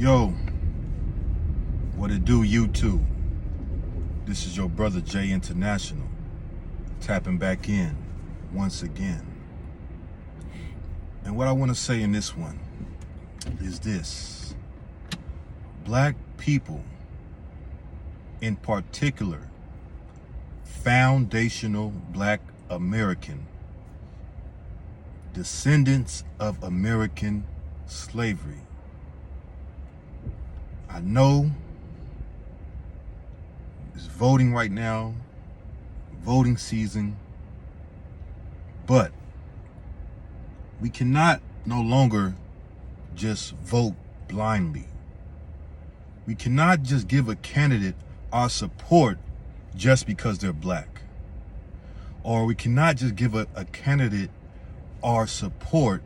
Yo, what it do, YouTube? This is your brother Jay International, tapping back in once again. And what I want to say in this one is this: black people, in particular, foundational black American, descendants of American slavery. I know it's voting right now, voting season, but we cannot no longer just vote blindly. We cannot just give a candidate our support just because they're black. Or we cannot just give a candidate our support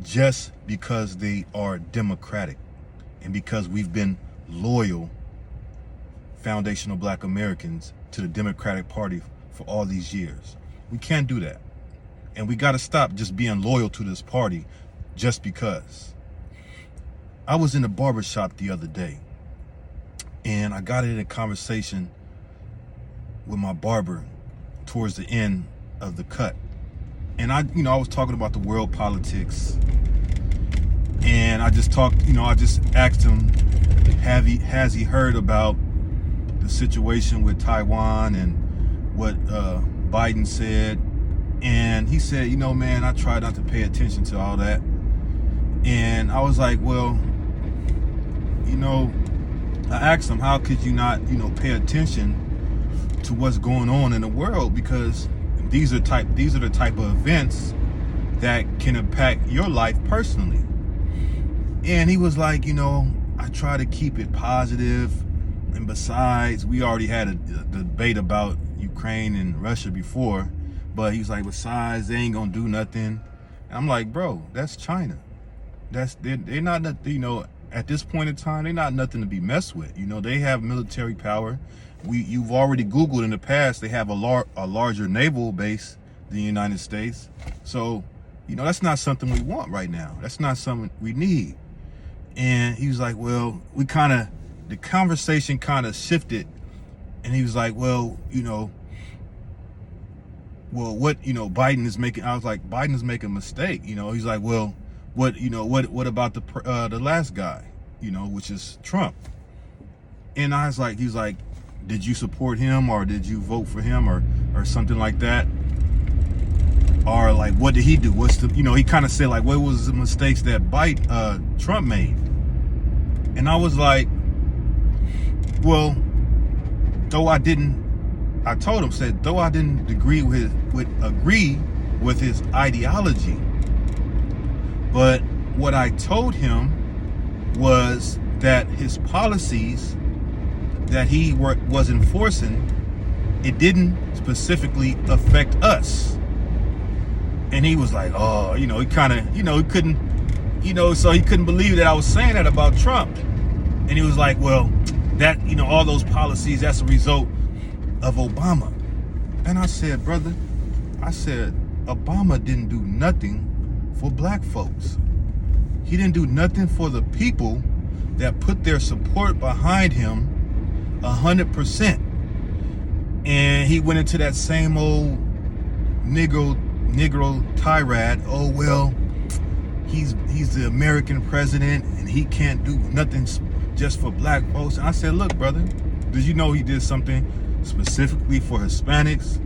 just because they are Democratic and because we've been loyal foundational black Americans to the Democratic Party for all these years. We can't do that. And we got to stop just being loyal to this party just because. I was in a barbershop the other day and I got in a conversation with my barber towards the end of the cut. And I was talking about the world politics, and I just asked him, has he heard about the situation with Taiwan and what Biden said? And he said, man, I try not to pay attention to all that. And I was like, well, I asked him, how could you not, pay attention to what's going on in the world? Because these are the type of events that can impact your life personally. And he was like, I try to keep it positive. And besides, we already had a debate about Ukraine and Russia before, but he's like, besides, they ain't gonna do nothing. And I'm like, bro, that's China. They're not, at this point in time, they're not nothing to be messed with. They have military power. You've already Googled in the past, they have a larger naval base than the United States. So, that's not something we want right now. That's not something we need. And he was like, well, the conversation kind of shifted. And he was like, well, what, Biden is making. I was like, Biden is making a mistake. He's like, well, what about the last guy, which is Trump? And I was like, he's like, did you support him or did you vote for him or something like that? Or like, what did he do? What's the, he kind of said like, what was the mistakes that Trump made? And I was like, well, though I didn't agree with his ideology, but what I told him was that his policies that he was enforcing, it didn't specifically affect us. And he was like, oh, he kind of, he couldn't, so he couldn't believe that I was saying that about Trump. And he was like, well, that, all those policies, that's a result of Obama. And I said, brother, Obama didn't do nothing for black folks. He didn't do nothing for the people that put their support behind him 100%. And he went into that same old Negro tirade. Oh, well, he's the American president and he can't do nothing just for black folks. And I said, look, brother, did you know he did something specifically for Hispanics?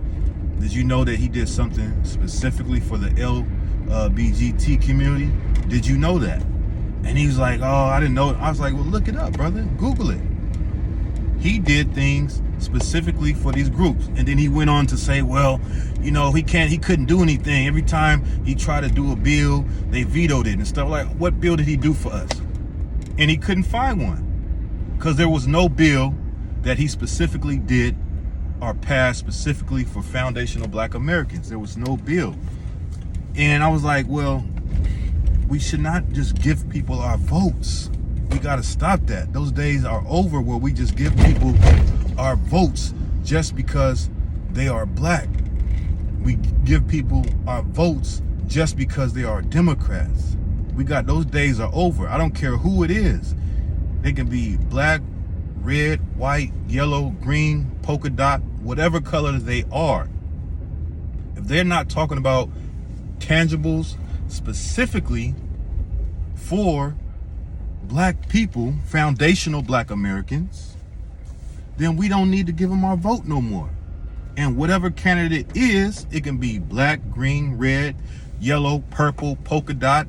Did you know that he did something specifically for the LGBT community? Did you know that? And he was like, oh, I didn't know. I was like, well, look it up, brother. Google it. He did things specifically for these groups. And then he went on to say, well, he couldn't do anything. Every time he tried to do a bill, they vetoed it and stuff. Like, what bill did he do for us? And he couldn't find one because there was no bill that he specifically did or passed specifically for foundational black Americans. There was no bill. And I was like, well, we should not just give people our votes. We got to stop that. Those days are over where we just give people our votes just because they are black. We give people our votes just because they are Democrats. Those days are over. I don't care who it is. They can be black, red, white, yellow, green, polka dot, whatever color they are. If they're not talking about tangibles specifically for black people, foundational black Americans, then we don't need to give them our vote no more. And whatever candidate is, it can be black, green, red, yellow, purple, polka dot,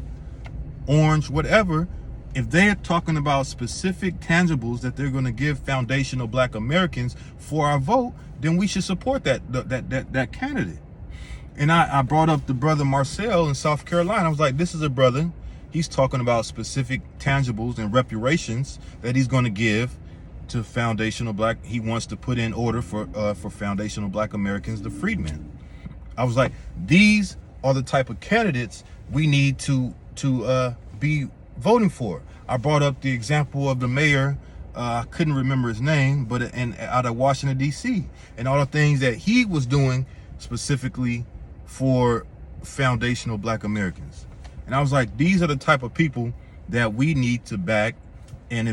orange, whatever. If they're talking about specific tangibles that they're going to give foundational black Americans for our vote, then we should support that candidate. And I brought up the brother Marcel in South Carolina. I was like, this is a brother. He's talking about specific tangibles and reparations that he's going to give to foundational black. He wants to put in order for foundational black Americans, the freedmen. I was like, these are the type of candidates we need to be voting for. I brought up the example of the mayor, I couldn't remember his name, but out of Washington, D.C., and all the things that he was doing specifically for foundational black Americans. And I was like, these are the type of people that we need to back. And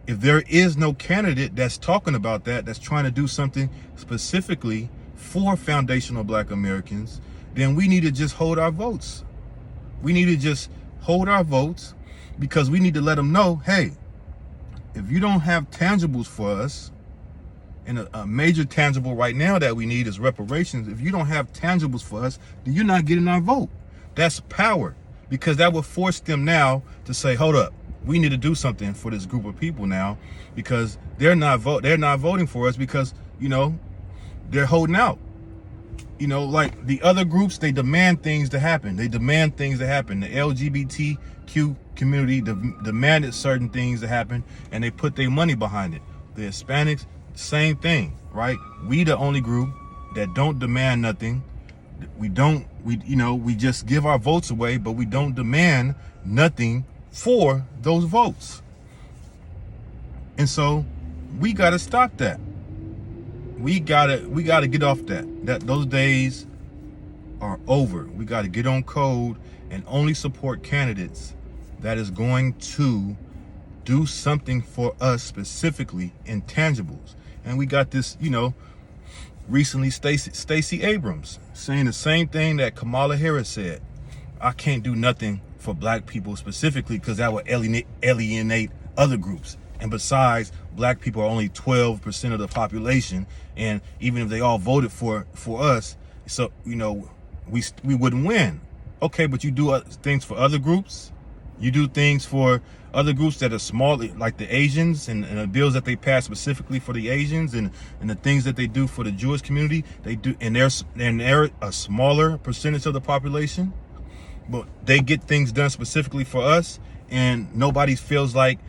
if there is no candidate that's talking about that, that's trying to do something specifically for foundational black Americans, then we need to just hold our votes. We need to just hold our votes, because we need to let them know, hey, if you don't have tangibles for us, and a major tangible right now that we need is reparations. If you don't have tangibles for us, then you're not getting our vote. That's power, because that would force them now to say, hold up, we need to do something for this group of people now, because they're not voting for us because, they're holding out. Like the other groups, they demand things to happen. The LGBTQ community demanded certain things to happen, and they put their money behind it. The Hispanics, same thing, right? We the only group that don't demand nothing. We just give our votes away, but we don't demand nothing for those votes. And so we got to stop that. We gotta get off that. Those days are over. We got to get on code and only support candidates that is going to do something for us specifically, intangibles. And we got this, recently Stacey Abrams saying the same thing that Kamala Harris said. I can't do nothing for black people specifically because that would alienate other groups. And besides, black people are only 12% of the population. And even if they all voted for us, so, we wouldn't win. Okay, but you do things for other groups. You do things for other groups that are small, like the Asians, and the bills that they pass specifically for the Asians, and the things that they do for the Jewish community. They do, and they're a smaller percentage of the population, but they get things done specifically for us, and nobody feels like,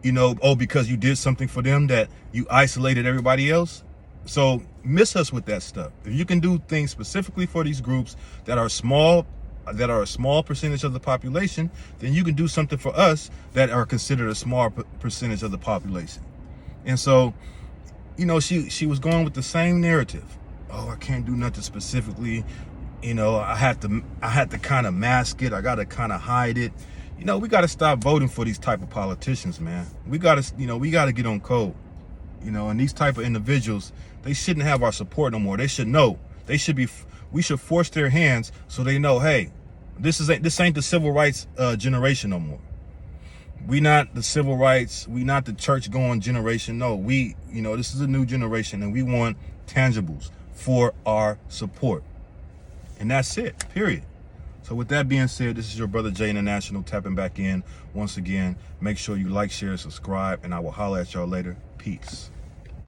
because you did something for them that you isolated everybody else. So miss us with that stuff. If you can do things specifically for these groups that are a small percentage of the population, then you can do something for us that are considered a small percentage of the population. And so, she was going with the same narrative. Oh, I can't do nothing specifically. I had to kind of mask it. I got to kind of hide it. We got to stop voting for these type of politicians, man. We got to get on code. And these type of individuals, they shouldn't have our support no more. They should know. We should force their hands so they know, hey, this ain't the civil rights generation no more. We not the civil rights, we not the church going generation. No, this is a new generation, and we want tangibles for our support. And that's it, period. So with that being said, this is your brother Jay International tapping back in once again. Make sure you like, share, subscribe, and I will holler at y'all later. Peace.